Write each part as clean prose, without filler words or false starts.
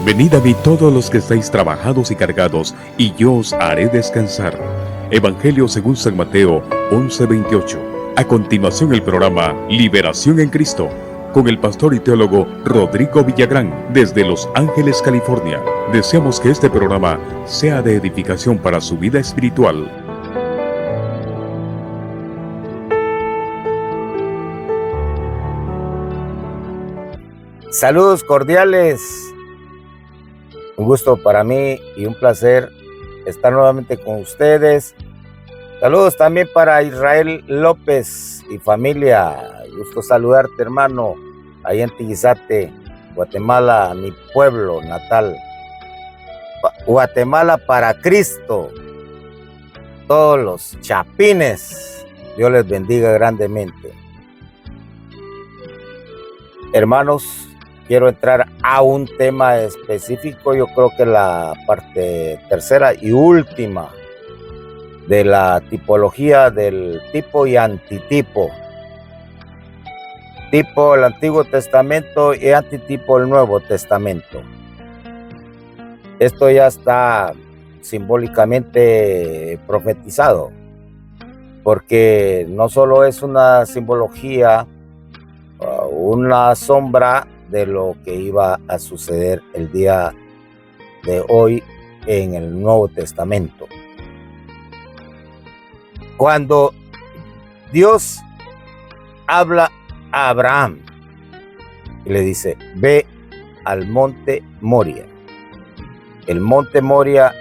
Venid a mí todos los que estáis trabajados y cargados, y yo os haré descansar. Evangelio según San Mateo 11:28. A continuación el programa Liberación en Cristo, con el pastor y teólogo Rodrigo Villagrán, desde Los Ángeles, California. Deseamos que este programa sea de edificación para su vida espiritual. Saludos cordiales. Un gusto para mí y un placer estar nuevamente con ustedes. Saludos también para Israel López y familia. Gusto saludarte, hermano, ahí en Tiguizate, Guatemala, mi pueblo natal. Guatemala para Cristo. Todos los chapines, Dios les bendiga grandemente. Hermanos, quiero entrar a un tema específico. Yo creo que la parte tercera y última de la tipología del tipo y antitipo. Tipo el Antiguo Testamento y antitipo el Nuevo Testamento. Esto ya está simbólicamente profetizado, porque no solo es una simbología, una sombra de lo que iba a suceder el día de hoy en el Nuevo Testamento. Cuando Dios habla a Abraham y le dice: ve al monte Moria. El monte Moria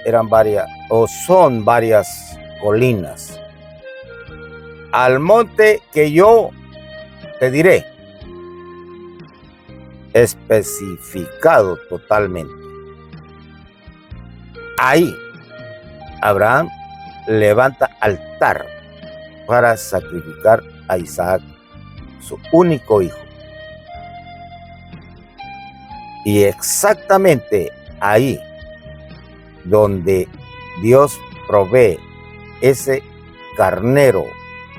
son varias colinas. Al monte que yo te diré. Especificado totalmente. Ahí Abraham levanta altar para sacrificar a Isaac, su único hijo. Y exactamente ahí donde Dios provee ese carnero,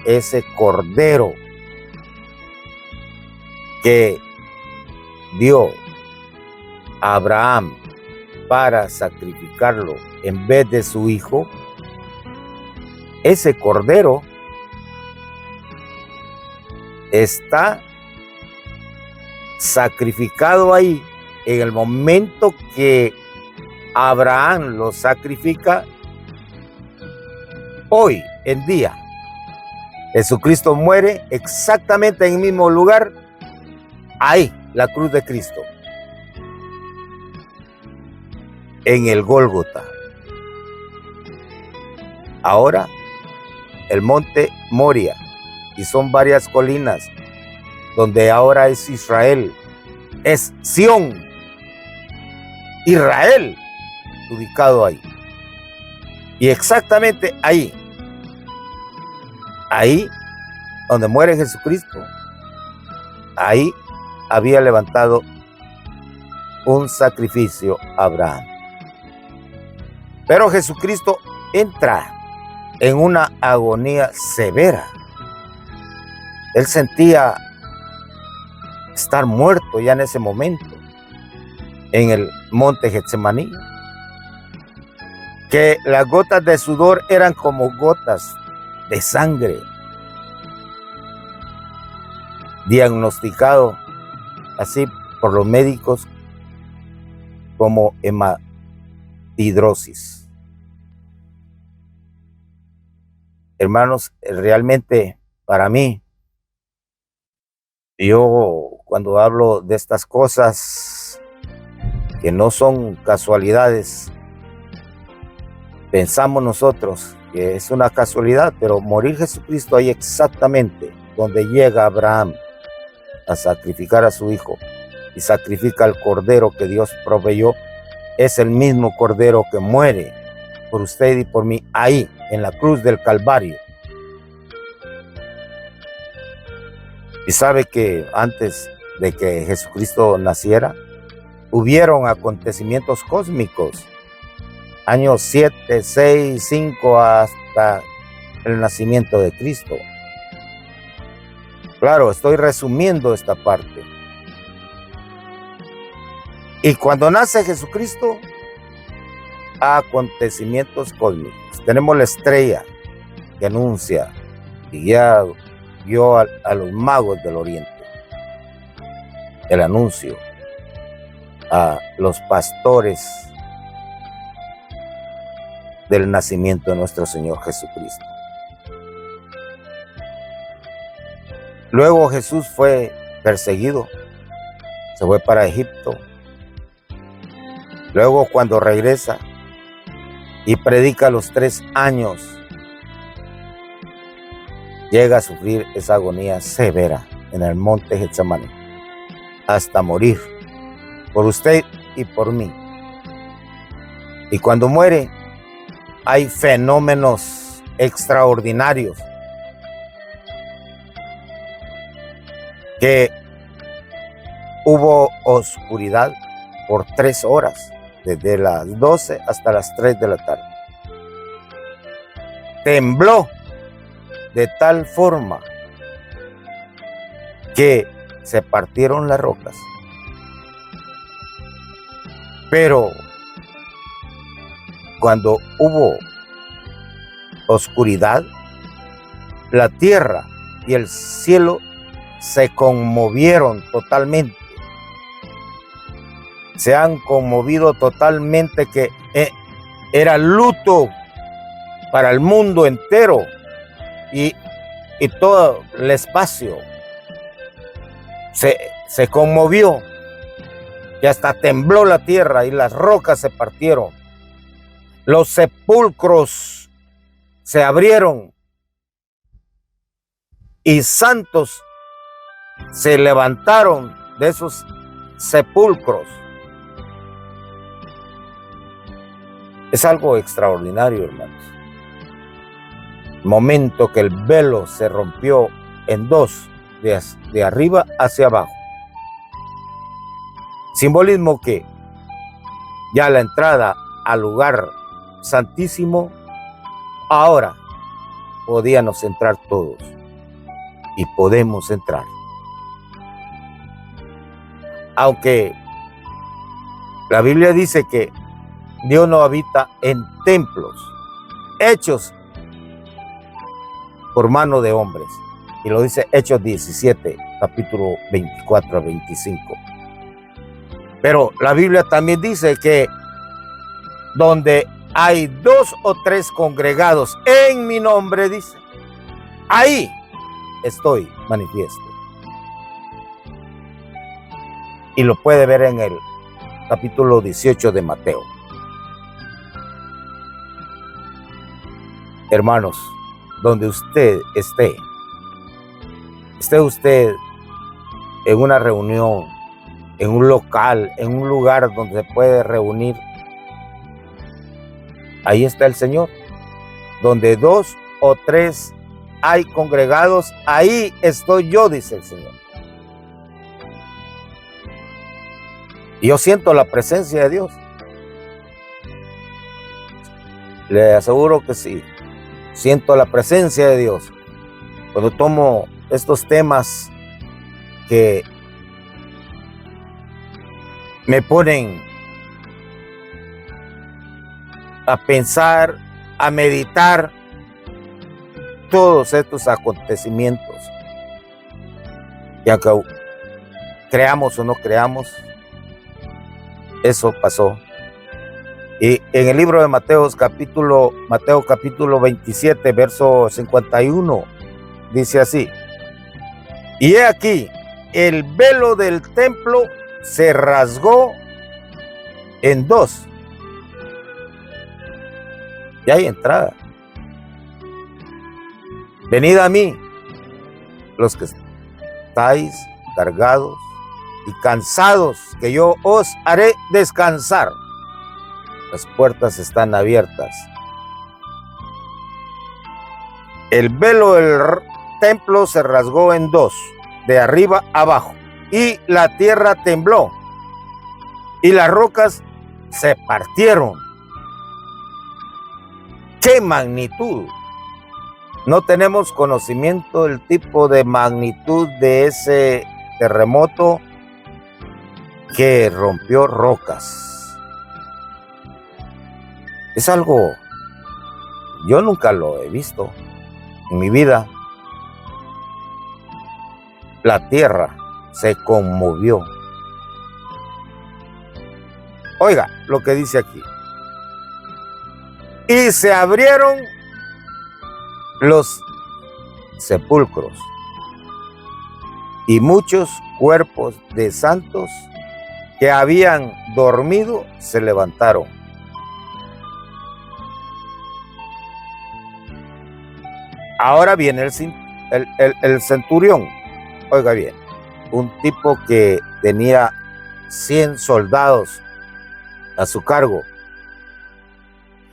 ese cordero que dio a Abraham para sacrificarlo en vez de su hijo, ese cordero está sacrificado ahí. En el momento que Abraham lo sacrifica, hoy en día Jesucristo muere exactamente en el mismo lugar, ahí, la cruz de Cristo, en el Gólgota. Ahora el monte Moria, y son varias colinas donde ahora es Israel, es Sión, Israel, ubicado ahí. Y exactamente ahí donde muere Jesucristo, ahí había levantado un sacrificio a Abraham. Pero Jesucristo entra en una agonía severa. Él sentía estar muerto ya en ese momento, en el monte Getsemaní, que las gotas de sudor eran como gotas de sangre, diagnosticado así por los médicos como hematidrosis. Hermanos, realmente para mí, yo cuando hablo de estas cosas que no son casualidades, pensamos nosotros que es una casualidad, pero morir Jesucristo ahí exactamente donde llega Abraham a sacrificar a su hijo y sacrifica al cordero que Dios proveyó, es el mismo cordero que muere por usted y por mí ahí en la cruz del Calvario. Y sabe que antes de que Jesucristo naciera, hubieron acontecimientos cósmicos, años 7, 6, 5 hasta el nacimiento de Cristo. Claro, estoy resumiendo esta parte. Y cuando nace Jesucristo, acontecimientos cósmicos. Tenemos la estrella que anuncia y guió a los magos del oriente. El anuncio a los pastores del nacimiento de nuestro Señor Jesucristo. Luego Jesús fue perseguido, se fue para Egipto. Luego cuando regresa y predica los 3 años, llega a sufrir esa agonía severa en el monte Getsemaní, hasta morir por usted y por mí. Y cuando muere, hay fenómenos extraordinarios que hubo oscuridad por 3 horas, desde las 12 hasta las 3 de la tarde. Tembló de tal forma que se partieron las rocas. Pero cuando hubo oscuridad, la tierra y el cielo se conmovieron totalmente. Se han conmovido totalmente, que era luto para el mundo entero y todo el espacio se conmovió, y hasta tembló la tierra y las rocas se partieron. Los sepulcros se abrieron y santos se levantaron de esos sepulcros. Es algo extraordinario, hermanos. Momento que el velo se rompió en 2, de arriba hacia abajo. Simbolismo que ya la entrada al lugar santísimo, ahora podíamos entrar todos y podemos entrar. Aunque la Biblia dice que Dios no habita en templos hechos por mano de hombres, y lo dice Hechos 17, capítulo 24 a 25. Pero la Biblia también dice que donde hay 2 o 3 congregados en mi nombre, dice, ahí estoy manifiesto. Y lo puede ver en el capítulo 18 de Mateo. Hermanos, donde usted esté usted en una reunión, en un local, en un lugar donde se puede reunir, ahí está el Señor. Donde 2 o 3 hay congregados, ahí estoy yo, dice el Señor. Y yo siento la presencia de Dios. Le aseguro que sí. Siento la presencia de Dios cuando tomo estos temas que me ponen a pensar, a meditar todos estos acontecimientos. Ya que creamos o no creamos, eso pasó. Y en el libro de Mateo capítulo 27, verso 51, dice así: y he aquí, el velo del templo se rasgó en 2. Y hay entrada. Venid a mí, los que estáis cargados y cansados, que yo os haré descansar. Las puertas están abiertas. El velo del templo se rasgó en 2, de arriba abajo, y la tierra tembló, y las rocas se partieron. ¡Qué magnitud! No tenemos conocimiento del tipo de magnitud de ese terremoto que rompió rocas. Es algo, yo nunca lo he visto en mi vida. La tierra se conmovió. Oiga lo que dice aquí. Y se abrieron los sepulcros, y muchos cuerpos de santos que habían dormido se levantaron. Ahora viene el centurión. Oiga bien, un tipo que tenía 100 soldados a su cargo.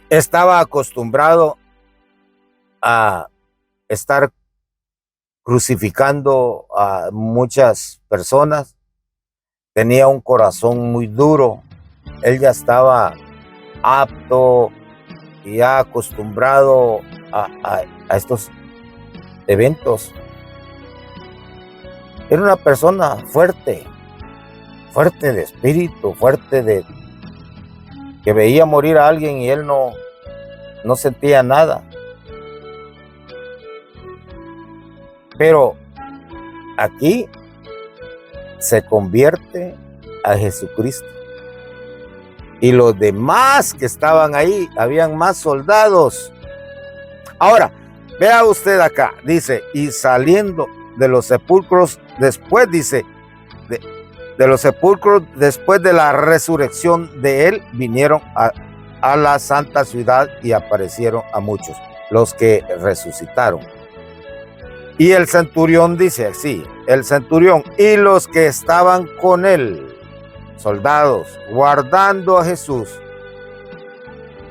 Estaba acostumbrado a estar crucificando a muchas personas. Tenía un corazón muy duro. Él ya estaba apto y ya acostumbrado a estos eventos. Era una persona fuerte de espíritu, fuerte de que veía morir a alguien y él no sentía nada. Pero aquí se convierte a Jesucristo. Y los demás que estaban ahí, habían más soldados. Ahora, vea usted acá, dice, y saliendo de los sepulcros, después dice, de los sepulcros, después de la resurrección de él, vinieron a la santa ciudad y aparecieron a muchos, los que resucitaron. Y el centurión dice así, el centurión y los que estaban con él, soldados, guardando a Jesús,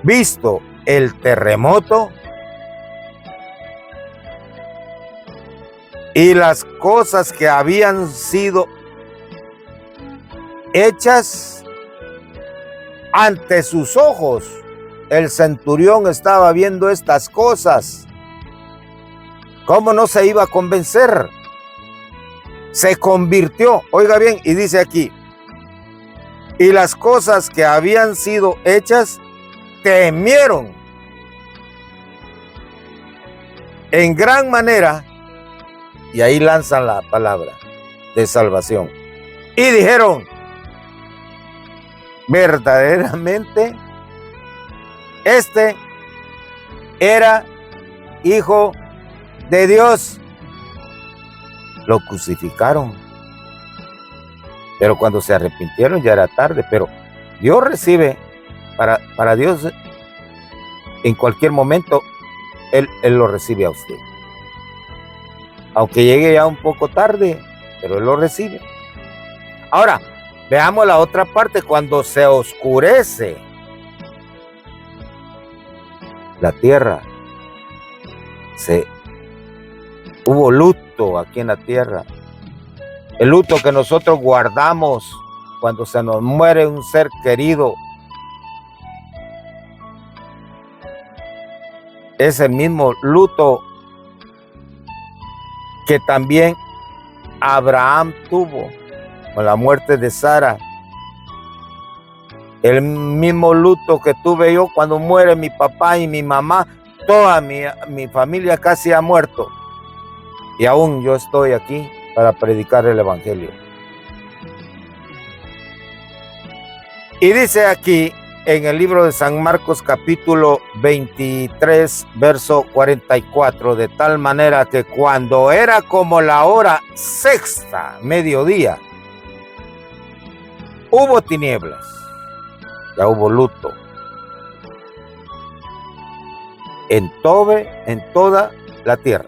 visto el terremoto y las cosas que habían sido hechas ante sus ojos. El centurión estaba viendo estas cosas. ¿Cómo no se iba a convencer? Se convirtió, oiga bien, y dice aquí, y las cosas que habían sido hechas, temieron en gran manera, y ahí lanzan la palabra de salvación. Y dijeron, verdaderamente, este era Hijo de Dios. Lo crucificaron. Pero cuando se arrepintieron ya era tarde. Pero Dios recibe, para Dios, en cualquier momento, Él lo recibe a usted. Aunque llegue ya un poco tarde, pero Él lo recibe. Ahora, veamos la otra parte, cuando se oscurece la tierra. Hubo luto aquí en la tierra. El luto que nosotros guardamos cuando se nos muere un ser querido. Ese mismo luto que también Abraham tuvo con la muerte de Sara. El mismo luto que tuve yo cuando muere mi papá y mi mamá. Toda mi familia casi ha muerto. Y aún yo estoy aquí para predicar el evangelio. Y dice aquí en el libro de San Marcos capítulo 23, verso 44, de tal manera que cuando era como la hora sexta, mediodía, hubo tinieblas, ya hubo luto en toda la tierra,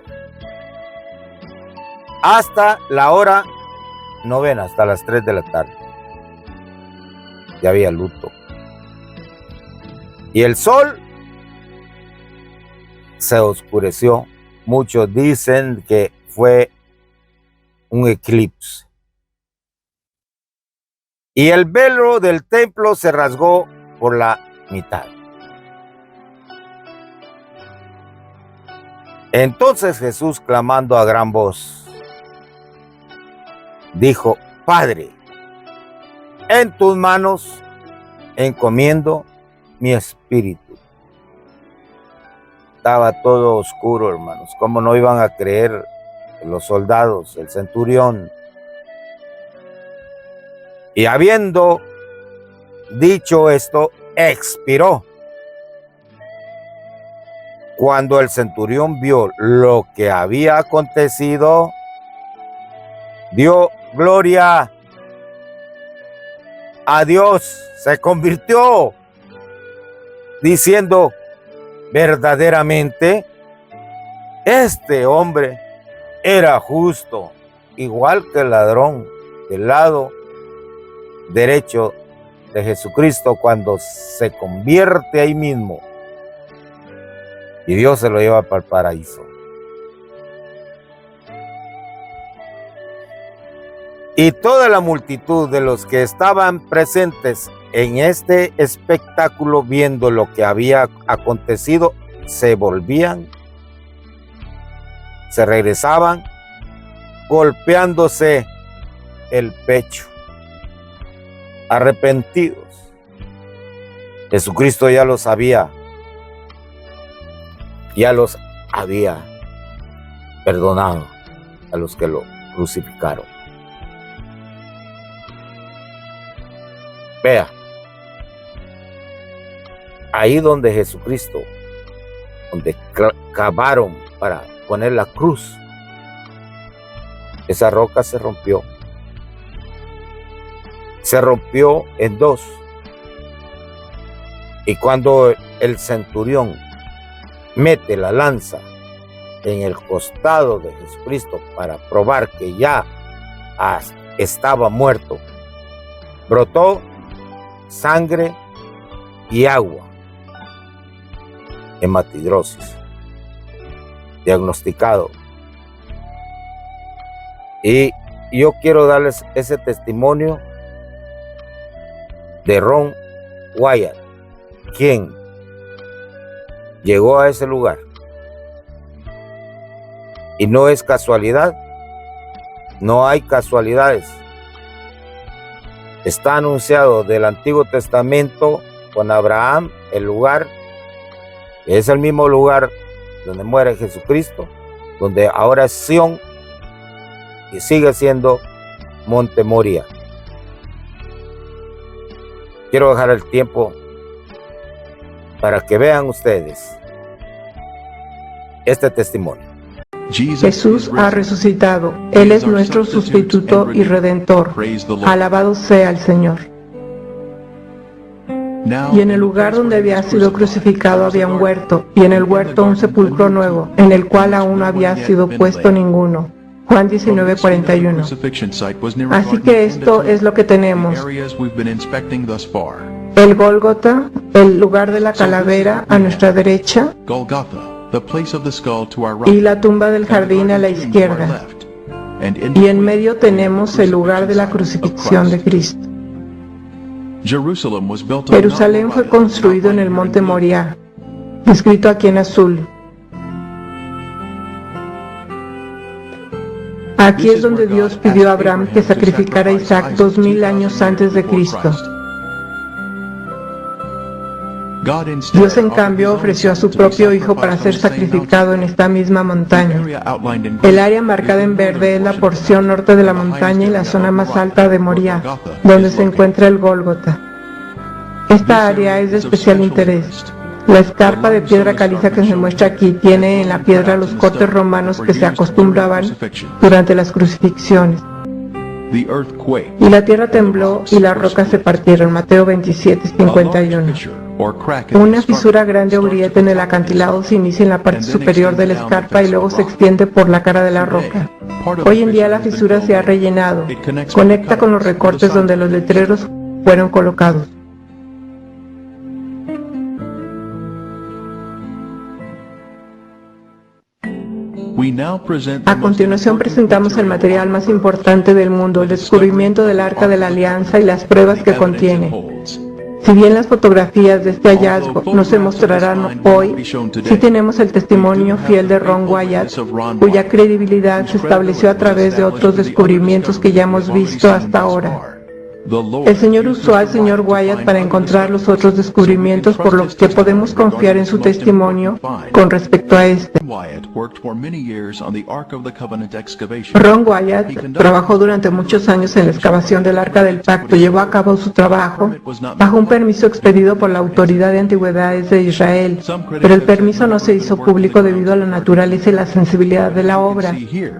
hasta la hora novena, hasta las 3 de la tarde. Ya había luto. Y el sol se oscureció. Muchos dicen que fue un eclipse. Y el velo del templo se rasgó por la mitad. Entonces Jesús, clamando a gran voz, dijo: Padre, en tus manos encomiendo mi espíritu. Estaba todo oscuro, hermanos. ¿Cómo no iban a creer los soldados, el centurión? Y habiendo dicho esto, expiró. Cuando el centurión vio lo que había acontecido, dio gloria a Dios, se convirtió, diciendo: verdaderamente, este hombre era justo, igual que el ladrón del lado derecho de Jesucristo, cuando se convierte ahí mismo y Dios se lo lleva para el paraíso. Y toda la multitud de los que estaban presentes en este espectáculo, viendo lo que había acontecido, se volvían, se regresaban, golpeándose el pecho, arrepentidos. Jesucristo ya los había perdonado a los que lo crucificaron. Vea, ahí donde Jesucristo, donde cavaron para poner la cruz, esa roca se rompió en dos. Y cuando el centurión mete la lanza en el costado de Jesucristo para probar que ya estaba muerto, brotó sangre y agua, hematidrosis, diagnosticado. Y yo quiero darles ese testimonio de Ron Wyatt, quien llegó a ese lugar. Y no es casualidad, no hay casualidades. Está anunciado del Antiguo Testamento con Abraham, el lugar, es el mismo lugar donde muere Jesucristo, donde ahora es Sión y sigue siendo Monte Moria. Quiero dejar el tiempo para que vean ustedes este testimonio. Jesús ha resucitado. Él es nuestro sustituto y redentor. Alabado sea el Señor. Y en el lugar donde había sido crucificado había un huerto, y en el huerto un sepulcro nuevo, en el cual aún no había sido puesto ninguno. Juan 19:41. Así que esto es lo que tenemos: el Gólgota, el lugar de la calavera a nuestra derecha, y la tumba del jardín a la izquierda. Y en medio tenemos el lugar de la crucifixión de Cristo. Jerusalén fue construido en el monte Moriah, escrito aquí en azul. Aquí es donde Dios pidió a Abraham que sacrificara a Isaac 2000 años antes de Cristo. Dios, en cambio, ofreció a su propio Hijo para ser sacrificado en esta misma montaña. El área marcada en verde es la porción norte de la montaña y la zona más alta de Moriah, donde se encuentra el Gólgota. Esta área es de especial interés. La escarpa de piedra caliza que se muestra aquí tiene en la piedra los cortes romanos que se acostumbraban durante las crucifixiones. Y la tierra tembló y las rocas se partieron. Mateo 27:51. Una fisura grande o grieta en el acantilado se inicia en la parte superior de la escarpa y luego se extiende por la cara de la roca. Hoy en día la fisura se ha rellenado. Conecta con los recortes donde los letreros fueron colocados. A continuación presentamos el material más importante del mundo, el descubrimiento del Arca de la Alianza y las pruebas que contiene. Si bien las fotografías de este hallazgo no se mostrarán hoy, sí tenemos el testimonio fiel de Ron Wyatt, cuya credibilidad se estableció a través de otros descubrimientos que ya hemos visto hasta ahora. El Señor usó al Sr. Wyatt para encontrar los otros descubrimientos por los que podemos confiar en su testimonio con respecto a este. Ron Wyatt trabajó durante muchos años en la excavación del Arca del Pacto. Llevó a cabo su trabajo bajo un permiso expedido por la Autoridad de Antigüedades de Israel, pero el permiso no se hizo público debido a la naturaleza y la sensibilidad de la obra.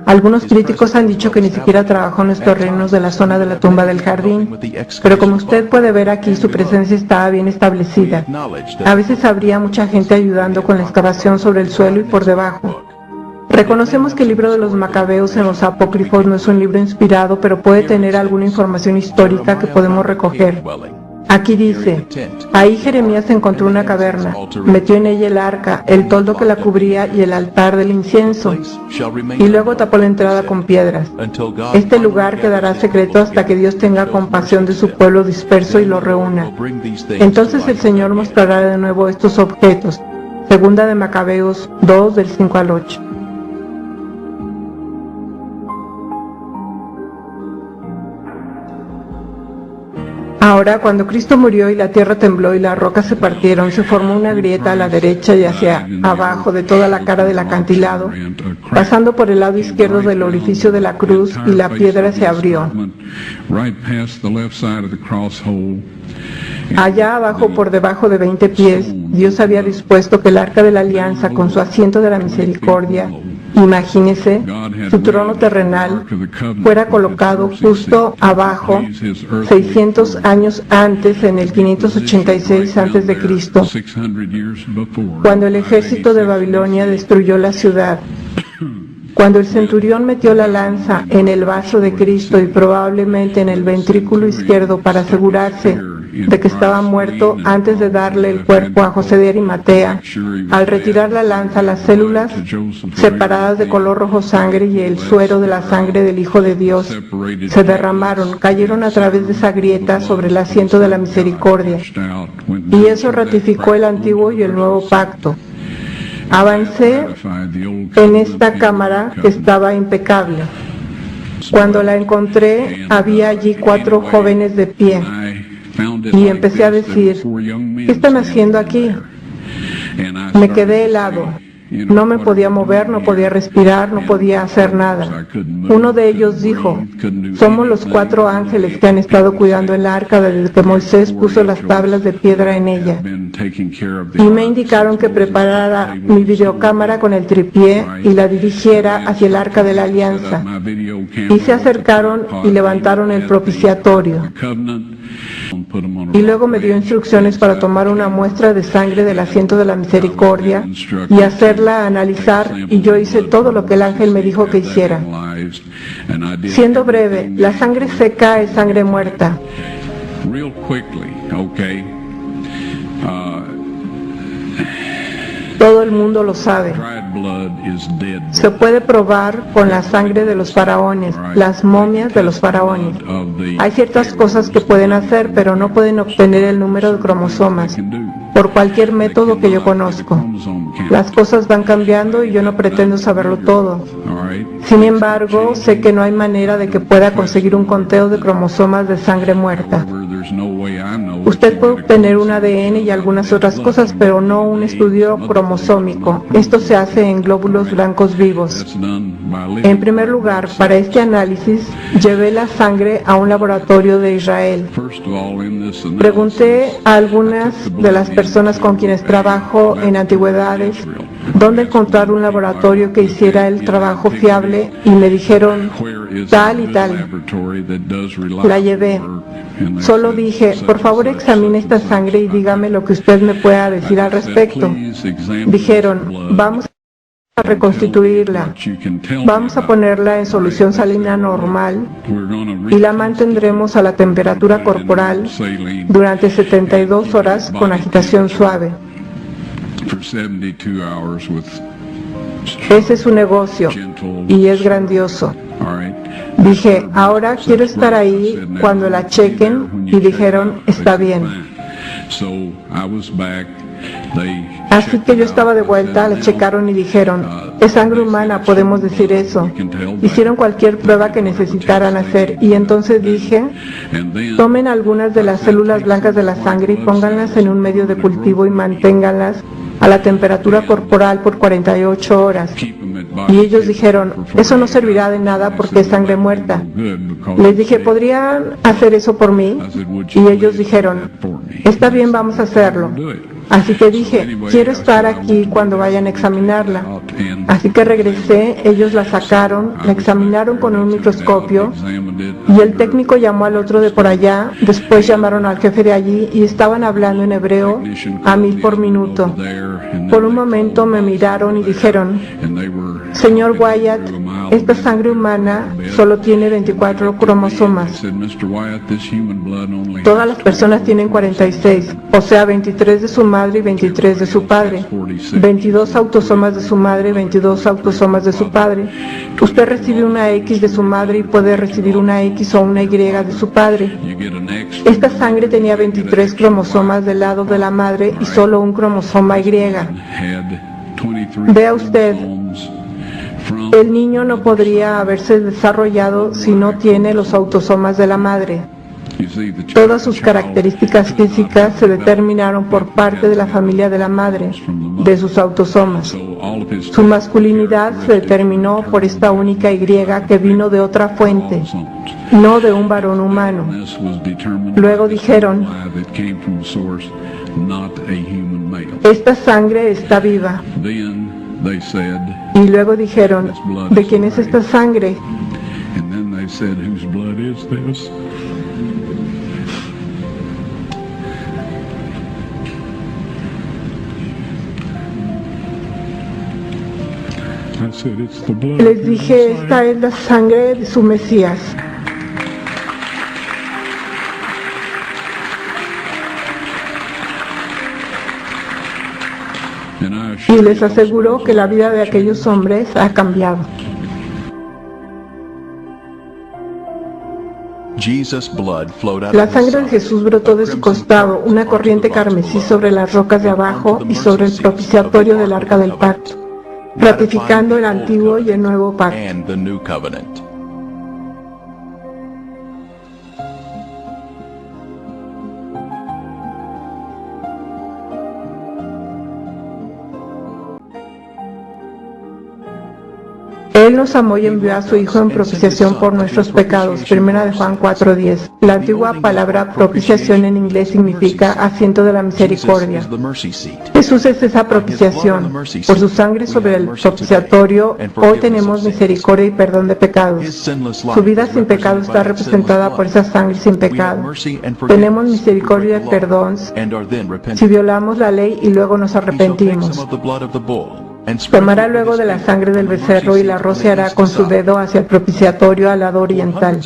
Algunos críticos han dicho que ni siquiera trabajó en los terrenos de la zona de la tumba del jardín, pero como usted puede ver aquí, su presencia estaba bien establecida. A veces habría mucha gente ayudando con la excavación sobre el suelo y por debajo. Reconocemos que el libro de los Macabeos en los Apócrifos no es un libro inspirado, pero puede tener alguna información histórica que podemos recoger. Aquí dice, ahí Jeremías encontró una caverna, metió en ella el arca, el toldo que la cubría y el altar del incienso, y luego tapó la entrada con piedras. Este lugar quedará secreto hasta que Dios tenga compasión de su pueblo disperso y lo reúna. Entonces el Señor mostrará de nuevo estos objetos. Segunda de Macabeos 2, del 5 al 8. Ahora, cuando Cristo murió y la tierra tembló y las rocas se partieron, se formó una grieta a la derecha y hacia abajo de toda la cara del acantilado, pasando por el lado izquierdo del orificio de la cruz, y la piedra se abrió. Allá abajo, por debajo de 20 pies, Dios había dispuesto que el Arca de la Alianza, con su asiento de la misericordia, imagínese, su trono terrenal, fuera colocado justo abajo, 600 años antes, en el 586 a.C., cuando el ejército de Babilonia destruyó la ciudad. Cuando el centurión metió la lanza en el vaso de Cristo y probablemente en el ventrículo izquierdo para asegurarse de que estaba muerto antes de darle el cuerpo a José de Arimatea, al retirar la lanza, las células separadas de color rojo sangre y el suero de la sangre del Hijo de Dios se derramaron, cayeron a través de esa grieta sobre el asiento de la misericordia, y eso ratificó el antiguo y el nuevo pacto. Avancé en esta cámara que estaba impecable. Cuando la encontré, había allí 4 jóvenes de pie. Y empecé a decir, ¿qué están haciendo aquí? Me quedé helado. No me podía mover, no podía respirar, no podía hacer nada. Uno de ellos dijo, somos los 4 ángeles que han estado cuidando el arca desde que Moisés puso las tablas de piedra en ella. Y me indicaron que preparara mi videocámara con el tripié y la dirigiera hacia el arca de la alianza. Y se acercaron y levantaron el propiciatorio. Y luego me dio instrucciones para tomar una muestra de sangre del asiento de la misericordia y hacerla analizar, y yo hice todo lo que el ángel me dijo que hiciera. Siendo breve, la sangre seca es sangre muerta. Todo el mundo lo sabe. Se puede probar con la sangre de los faraones, las momias de los faraones. Hay ciertas cosas que pueden hacer, pero no pueden obtener el número de cromosomas por cualquier método que yo conozco. Las cosas van cambiando y yo no pretendo saberlo todo. Sin embargo, sé que no hay manera de que pueda conseguir un conteo de cromosomas de sangre muerta. Usted puede obtener un ADN y algunas otras cosas, pero no un estudio cromosómico. Esto se hace en glóbulos blancos vivos. En primer lugar, para este análisis, llevé la sangre a un laboratorio de Israel. Pregunté a algunas de las personas con quienes trabajo en antigüedades dónde encontrar un laboratorio que hiciera el trabajo fiable, y me dijeron tal y tal. La llevé. Solo dije, por favor examine esta sangre y dígame lo que usted me pueda decir al respecto. Dijeron, vamos a reconstituirla, vamos a ponerla en solución salina normal y la mantendremos a la temperatura corporal durante 72 horas con agitación suave. Ese es su negocio y es grandioso. Dije, ahora quiero estar ahí cuando la chequen, y dijeron, está bien. Así que yo estaba de vuelta, la checaron y dijeron, es sangre humana, podemos decir eso. Hicieron cualquier prueba que necesitaran hacer y entonces dije, tomen algunas de las células blancas de la sangre y pónganlas en un medio de cultivo y manténganlas a la temperatura corporal por 48 horas. Y ellos dijeron, eso no servirá de nada porque es sangre muerta. Les dije, ¿podrían hacer eso por mí? Y ellos dijeron, está bien, vamos a hacerlo. Así que dije, quiero estar aquí cuando vayan a examinarla. Así que regresé, ellos la sacaron, la examinaron con un microscopio y el técnico llamó al otro de por allá, después llamaron al jefe de allí y estaban hablando en hebreo a 1000 por minuto. Por un momento me miraron y dijeron, señor Wyatt, esta sangre humana solo tiene 24 cromosomas. Todas las personas tienen 46, o sea 23 de su madre y 23 de su padre, 22 autosomas de su madre y 22 autosomas de su padre. Usted recibe una X de su madre y puede recibir una X o una Y de su padre. Esta sangre tenía 23 cromosomas del lado de la madre y solo un cromosoma Y. Vea usted, el niño no podría haberse desarrollado si no tiene los autosomas de la madre. Todas sus características físicas se determinaron por parte de la familia de la madre, de sus autosomas. Su masculinidad se determinó por esta única Y que vino de otra fuente, no de un varón humano. Luego dijeron, esta sangre está viva. Y luego dijeron, ¿de quién es esta sangre? Les dije, esta es la sangre de su Mesías. Y les aseguro que la vida de aquellos hombres ha cambiado. La sangre de Jesús brotó de su costado, una corriente carmesí sobre las rocas de abajo y sobre el propiciatorio del arca del pacto, ratificando el antiguo y el nuevo pacto. Él nos amó y envió a su Hijo en propiciación por nuestros pecados. 1 de Juan 4:10. La antigua palabra propiciación en inglés significa asiento de la misericordia. Jesús es esa propiciación. Por su sangre sobre el propiciatorio, hoy tenemos misericordia y perdón de pecados. Su vida sin pecado está representada por esa sangre sin pecado. Tenemos misericordia y perdón si violamos la ley y luego nos arrepentimos. Tomará luego de la sangre del becerro y la rociará con su dedo hacia el propiciatorio al lado oriental.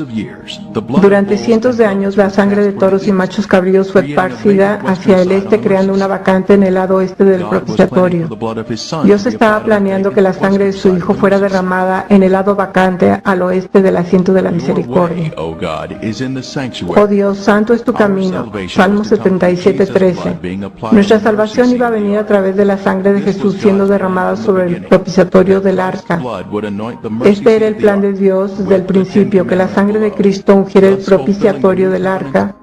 Durante cientos de años la sangre de toros y machos cabríos fue esparcida hacia el este, creando una vacante en el lado oeste del propiciatorio. Dios estaba planeando que la sangre de su Hijo fuera derramada en el lado vacante al oeste del asiento de la misericordia. Oh Dios, santo es tu camino. Salmo 77:13. Nuestra salvación iba a venir a través de la sangre de Jesús siendo derramada sobre el propiciatorio del arca. Este era el plan de Dios desde el principio, que la sangre de Cristo ungiera el propiciatorio del arca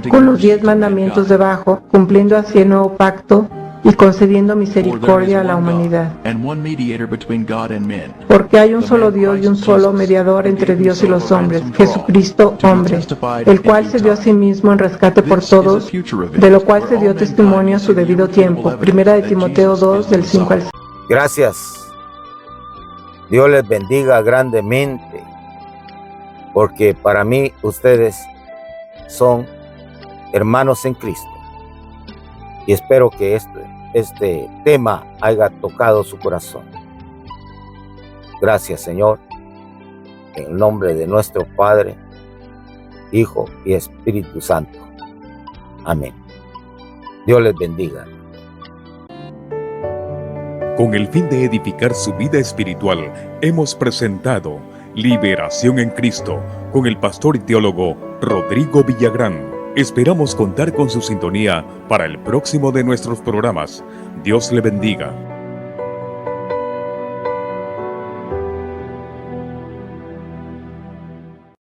con los 10 mandamientos debajo, cumpliendo así el nuevo pacto y concediendo misericordia a la humanidad. Porque hay un solo Dios y un solo mediador entre Dios y los hombres, Jesucristo hombre, el cual se dio a sí mismo en rescate por todos, de lo cual se dio testimonio a su debido tiempo. 1 de Timoteo 2, del 5 al 6. Gracias. Dios les bendiga grandemente, porque para mí ustedes son hermanos en Cristo. Y espero que este tema haya tocado su corazón. Gracias, Señor, en el nombre de nuestro Padre, Hijo y Espíritu Santo. Amén. Dios les bendiga. Con el fin de edificar su vida espiritual, hemos presentado Liberación en Cristo con el pastor y teólogo Rodrigo Villagrán. Esperamos contar con su sintonía para el próximo de nuestros programas. Dios le bendiga.